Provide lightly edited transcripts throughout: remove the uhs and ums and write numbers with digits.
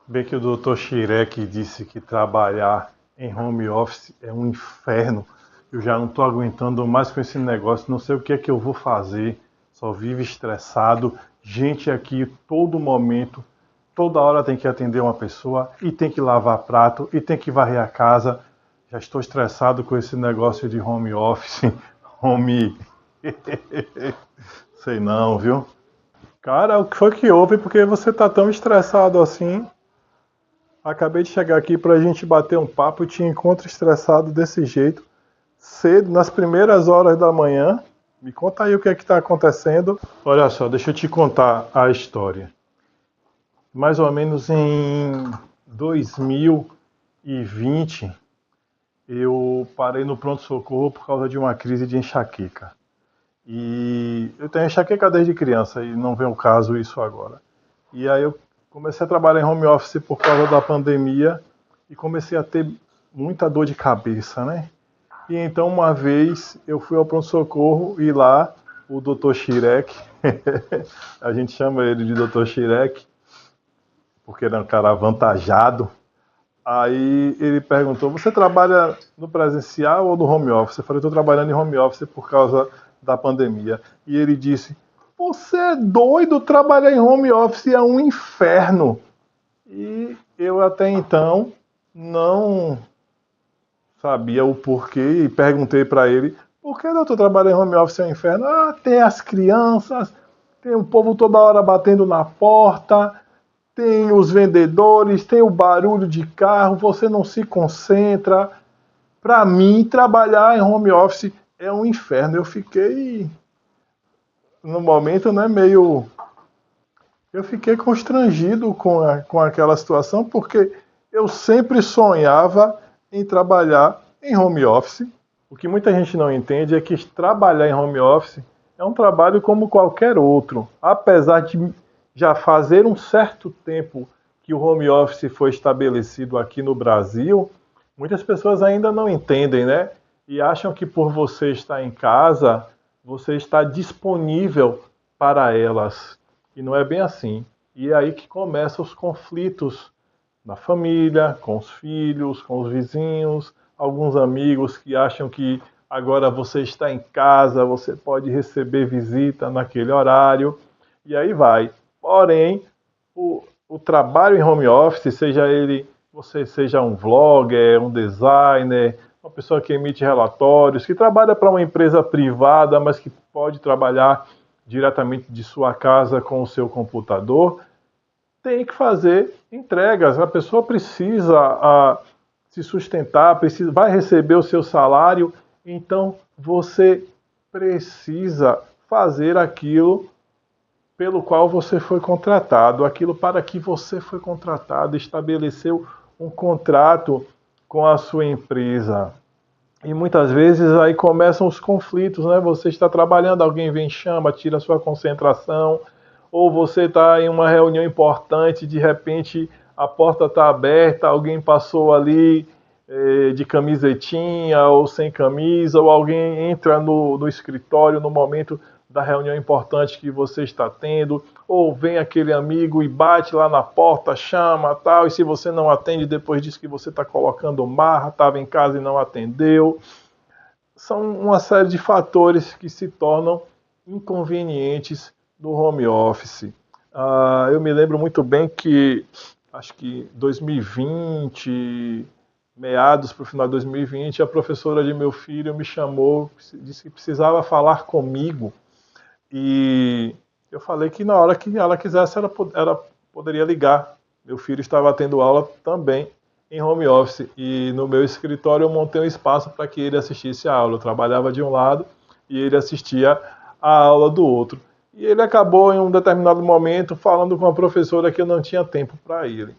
Bem que o Dr. Schirek disse que trabalhar em home office é um inferno. Eu já não estou aguentando mais com esse negócio, não sei o que é que eu vou fazer. Só vivo estressado. Gente aqui todo momento, toda hora tem que atender uma pessoa e tem que lavar prato e tem que varrer a casa. Já estou estressado com esse negócio de home office, home. Sei não, viu? Cara, o que foi que houve? Porque você tá tão estressado assim? Acabei de chegar aqui para a gente bater um papo e te encontro estressado desse jeito, cedo, nas primeiras horas da manhã. Me conta aí o que é que está acontecendo. Olha só, deixa eu te contar a história. Mais ou menos em 2020, eu parei no pronto-socorro por causa de uma crise de enxaqueca. E eu tenho enxaqueca desde criança e não vem o caso isso agora. E aí eu comecei a trabalhar em home office por causa da pandemia e comecei a ter muita dor de cabeça, né? E então uma vez eu fui ao pronto-socorro e lá o Dr. Schirek, a gente chama ele de Dr. Schirek, porque ele é um cara avantajado. Aí ele perguntou: Você trabalha no presencial ou no home office? Eu falei: Estou trabalhando em home office por causa da pandemia. E ele disse: Você é doido? Trabalhar em home office é um inferno. E eu até então não sabia o porquê e perguntei para ele: Por que, doutor, trabalhar em home office é um inferno? Ah, tem as crianças, tem o povo toda hora batendo na porta, tem os vendedores, tem o barulho de carro, você não se concentra. Para mim, trabalhar em home office é um inferno. Eu fiquei, no momento, né, meio. Eu fiquei constrangido com aquela situação, porque eu sempre sonhava em trabalhar em home office. O que muita gente não entende é que trabalhar em home office é um trabalho como qualquer outro. Apesar de já fazer um certo tempo que o home office foi estabelecido aqui no Brasil, muitas pessoas ainda não entendem, né? E acham que por você estar em casa, você está disponível para elas. E não é bem assim. E é aí que começam os conflitos na família, com os filhos, com os vizinhos, alguns amigos que acham que agora você está em casa, você pode receber visita naquele horário, e aí vai. Porém, o trabalho em home office, seja ele, você seja um vlogger, um designer, uma pessoa que emite relatórios, que trabalha para uma empresa privada, mas que pode trabalhar diretamente de sua casa com o seu computador, tem que fazer entregas. A pessoa precisa se sustentar, precisa, vai receber o seu salário, então você precisa fazer aquilo pelo qual você foi contratado, aquilo para que você foi contratado, estabeleceu um contrato com a sua empresa. E muitas vezes aí começam os conflitos, né? Você está trabalhando, alguém vem, chama, tira a sua concentração, ou você está em uma reunião importante, de repente a porta está aberta, alguém passou ali de camisetinha ou sem camisa, ou alguém entra no escritório no momento da reunião importante que você está tendo, ou vem aquele amigo e bate lá na porta, chama, tal, e se você não atende, depois diz que você está colocando marra, estava em casa e não atendeu. São uma série de fatores que se tornam inconvenientes no home office. Eu me lembro muito bem que, acho que 2020, meados para o final de 2020, a professora de meu filho me chamou, disse que precisava falar comigo, e eu falei que na hora que ela quisesse, ela poderia ligar. Meu filho estava tendo aula também em home office e no meu escritório eu montei um espaço para que ele assistisse a aula. Eu trabalhava de um lado e ele assistia a aula do outro. E ele acabou em um determinado momento falando com a professora que eu não tinha tempo para ele.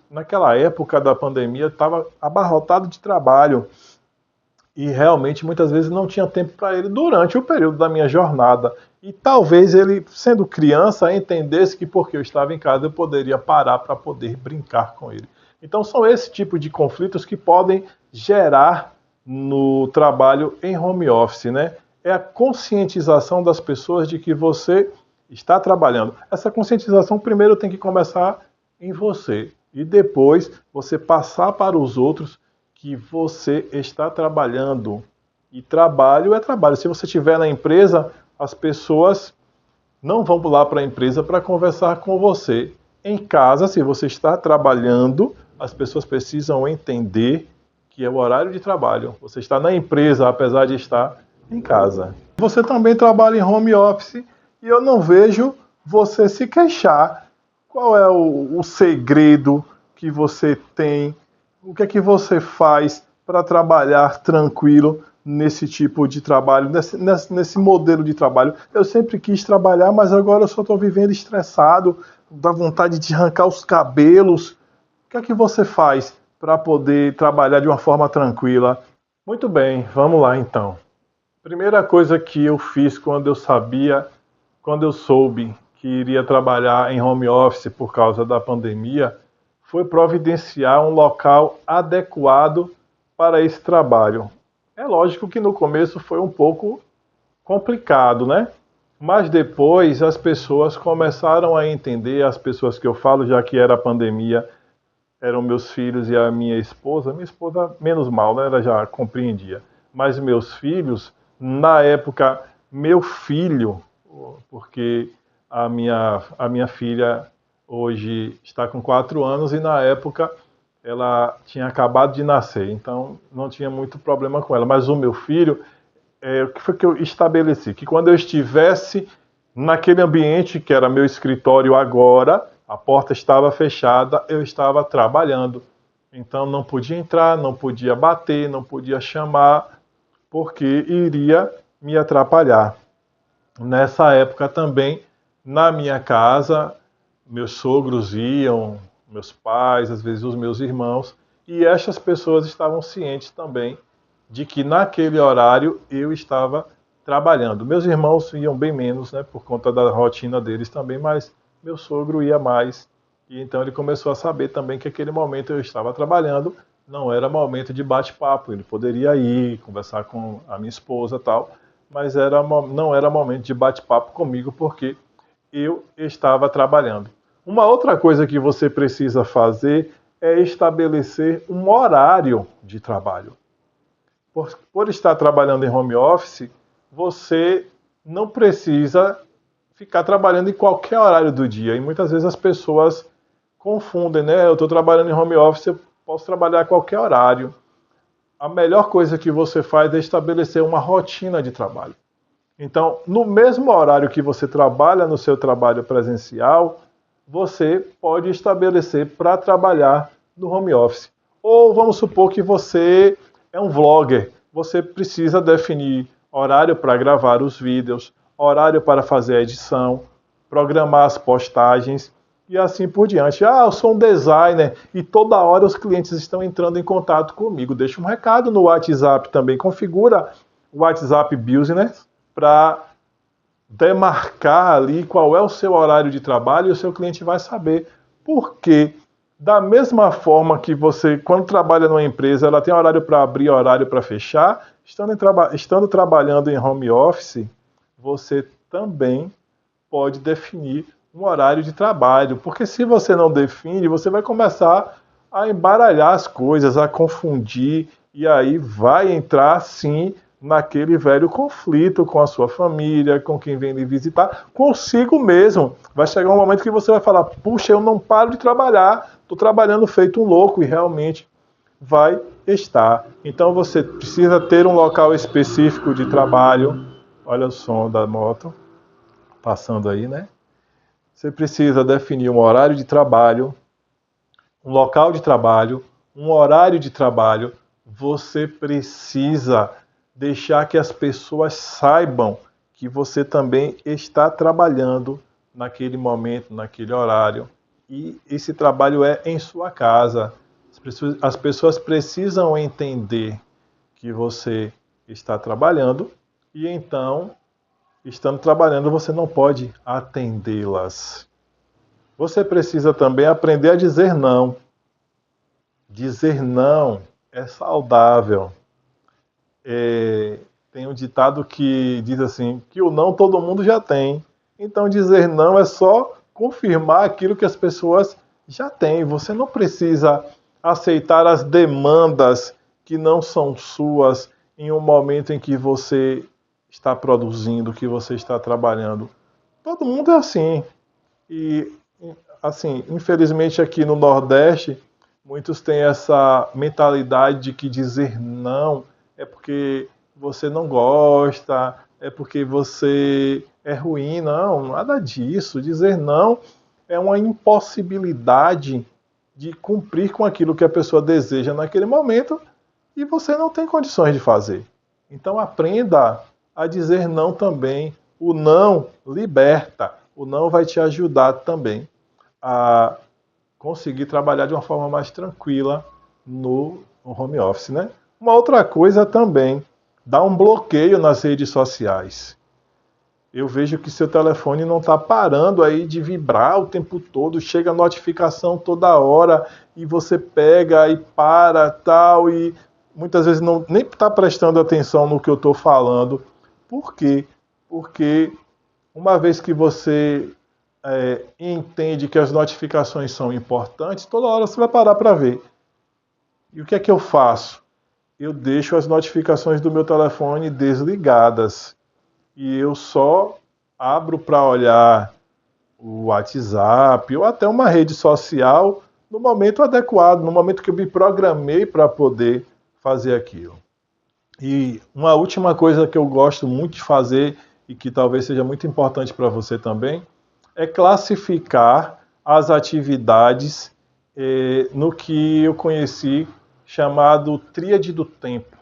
Naquela época da pandemia, estava abarrotado de trabalho e realmente muitas vezes não tinha tempo para ele durante o período da minha jornada. E talvez ele, sendo criança, entendesse que porque eu estava em casa eu poderia parar para poder brincar com ele. Então são esse tipo de conflitos que podem gerar no trabalho em home office, né? É a conscientização das pessoas de que você está trabalhando. Essa conscientização primeiro tem que começar em você e depois você passar para os outros que você está trabalhando. E trabalho é trabalho. Se você estiver na empresa, as pessoas não vão lá para a empresa para conversar com você. Em casa, se você está trabalhando, as pessoas precisam entender que é o horário de trabalho. Você está na empresa, apesar de estar em casa. Você também trabalha em home office e eu não vejo você se queixar. Qual é o segredo que você tem? O que é que você faz para trabalhar tranquilo nesse tipo de trabalho, nesse modelo de trabalho? Eu sempre quis trabalhar, mas agora eu só estou vivendo estressado, dá vontade de arrancar os cabelos. O que é que você faz para poder trabalhar de uma forma tranquila? Muito bem, vamos lá então. Primeira coisa que eu fiz quando eu soube que iria trabalhar em home office por causa da pandemia, foi providenciar um local adequado para esse trabalho. É lógico que no começo foi um pouco complicado, né? Mas depois as pessoas começaram a entender, as pessoas que eu falo, já que era pandemia, eram meus filhos e a minha esposa. Minha esposa, menos mal, né? Ela já compreendia. Mas meus filhos, na época, meu filho, porque a minha filha hoje está com 4 anos e na época ela tinha acabado de nascer, então não tinha muito problema com ela. Mas o meu filho, o que foi que eu estabeleci? Que quando eu estivesse naquele ambiente que era meu escritório agora, a porta estava fechada, eu estava trabalhando. Então não podia entrar, não podia bater, não podia chamar, porque iria me atrapalhar. Nessa época também, na minha casa, meus sogros iam, meus pais, às vezes os meus irmãos, e estas pessoas estavam cientes também de que naquele horário eu estava trabalhando. Meus irmãos iam bem menos, né, por conta da rotina deles também, mas meu sogro ia mais. E então ele começou a saber também que aquele momento eu estava trabalhando, não era momento de bate-papo. Ele poderia ir conversar com a minha esposa e tal, mas não era momento de bate-papo comigo porque eu estava trabalhando. Uma outra coisa que você precisa fazer é estabelecer um horário de trabalho. Por estar trabalhando em home office, você não precisa ficar trabalhando em qualquer horário do dia. E muitas vezes as pessoas confundem, né? Eu estou trabalhando em home office, eu posso trabalhar a qualquer horário. A melhor coisa que você faz é estabelecer uma rotina de trabalho. Então, no mesmo horário que você trabalha no seu trabalho presencial, você pode estabelecer para trabalhar no home office. Ou vamos supor que você é um vlogger. Você precisa definir horário para gravar os vídeos, horário para fazer a edição, programar as postagens e assim por diante. Ah, eu sou um designer e toda hora os clientes estão entrando em contato comigo. Deixa um recado no WhatsApp também. Configura o WhatsApp Business para demarcar ali qual é o seu horário de trabalho e o seu cliente vai saber. Porque da mesma forma que você, quando trabalha numa empresa, ela tem horário para abrir, horário para fechar, estando trabalhando em home office, você também pode definir um horário de trabalho. Porque se você não define, você vai começar a embaralhar as coisas, a confundir, e aí vai entrar, sim, naquele velho conflito com a sua família, com quem vem lhe visitar, consigo mesmo. Vai chegar um momento que você vai falar, puxa, eu não paro de trabalhar, estou trabalhando feito um louco, e realmente vai estar. Então você precisa ter um local específico de trabalho. Olha o som da moto passando aí, né? Você precisa definir um horário de trabalho, um local de trabalho, um horário de trabalho. Você precisa deixar que as pessoas saibam que você também está trabalhando naquele momento, naquele horário. E esse trabalho é em sua casa. As pessoas precisam entender que você está trabalhando e então, estando trabalhando, você não pode atendê-las. Você precisa também aprender a dizer não. Dizer não é saudável. Tem um ditado que diz assim, que o não todo mundo já tem. Então dizer não é só confirmar aquilo que as pessoas já têm. Você não precisa aceitar as demandas que não são suas em um momento em que você está produzindo, que você está trabalhando. Todo mundo é assim. E, assim, infelizmente aqui no Nordeste, muitos têm essa mentalidade de que dizer não é porque você não gosta, é porque você é ruim. Não, nada disso. Dizer não é uma impossibilidade de cumprir com aquilo que a pessoa deseja naquele momento e você não tem condições de fazer. Então aprenda a dizer não também. O não liberta. O não vai te ajudar também a conseguir trabalhar de uma forma mais tranquila no home office, né? Uma outra coisa também, dá um bloqueio nas redes sociais. Eu vejo que seu telefone não está parando aí de vibrar o tempo todo, chega notificação toda hora e você pega e para tal e muitas vezes não nem está prestando atenção no que eu estou falando. Por quê? Porque uma vez que você entende que as notificações são importantes, toda hora você vai parar para ver. E o que é que eu faço? Eu deixo as notificações do meu telefone desligadas e eu só abro para olhar o WhatsApp ou até uma rede social no momento adequado, no momento que eu me programei para poder fazer aquilo. E uma última coisa que eu gosto muito de fazer e que talvez seja muito importante para você também é classificar as atividades no que eu conheci chamado tríade do tempo.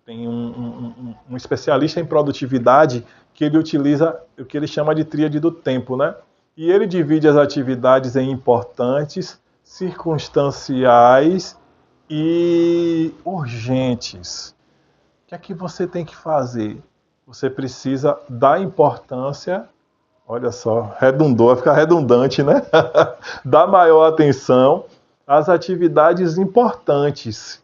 Tem um especialista em produtividade que ele utiliza o que ele chama de tríade do tempo, né? E ele divide as atividades em importantes, circunstanciais e urgentes. O que é que você tem que fazer? Você precisa dar importância, olha só, redundou, vai ficar redundante, né? Dar maior atenção às atividades importantes.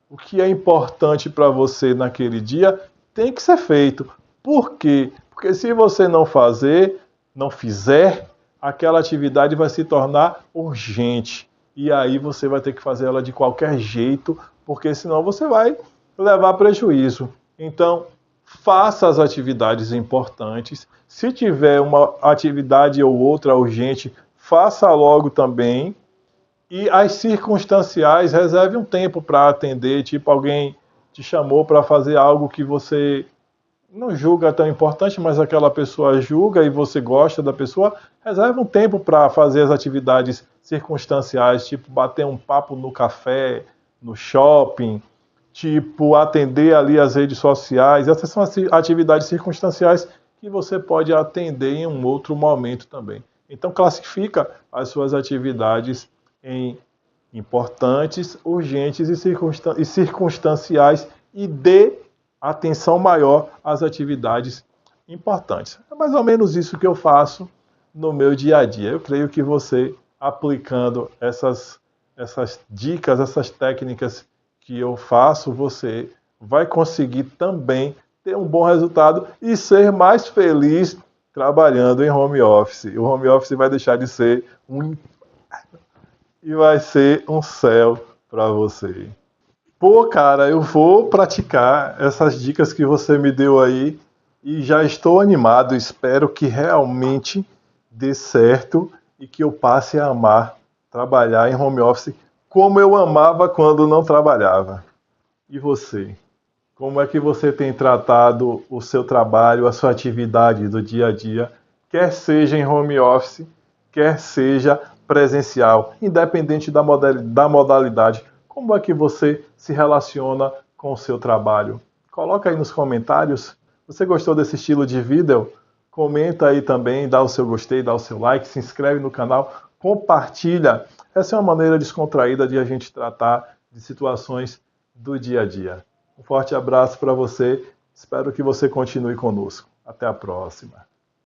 O que é importante para você naquele dia tem que ser feito. Por quê? Porque se você não fizer, aquela atividade vai se tornar urgente. E aí você vai ter que fazer ela de qualquer jeito, porque senão você vai levar prejuízo. Então, faça as atividades importantes. Se tiver uma atividade ou outra urgente, faça logo também. E as circunstanciais, reserve um tempo para atender, tipo alguém te chamou para fazer algo que você não julga tão importante, mas aquela pessoa julga e você gosta da pessoa, reserve um tempo para fazer as atividades circunstanciais, tipo bater um papo no café, no shopping, tipo atender ali as redes sociais. Essas são as atividades circunstanciais que você pode atender em um outro momento também. Então classifica as suas atividades em importantes, urgentes e circunstanciais e dê atenção maior às atividades importantes. É mais ou menos isso que eu faço no meu dia a dia. Eu creio que você, aplicando essas dicas, essas técnicas que eu faço, você vai conseguir também ter um bom resultado e ser mais feliz trabalhando em home office. O home office vai deixar de ser e vai ser um céu para você. Pô, cara, eu vou praticar essas dicas que você me deu aí e já estou animado. Espero que realmente dê certo e que eu passe a amar trabalhar em home office como eu amava quando não trabalhava. E você? Como é que você tem tratado o seu trabalho, a sua atividade do dia a dia, quer seja em home office, quer seja presencial, independente da modalidade? Como é que você se relaciona com o seu trabalho? Coloca aí nos comentários. Você gostou desse estilo de vídeo? Comenta aí também, dá o seu gostei, dá o seu like, se inscreve no canal, compartilha. Essa é uma maneira descontraída de a gente tratar de situações do dia a dia. Um forte abraço para você. Espero que você continue conosco. Até a próxima.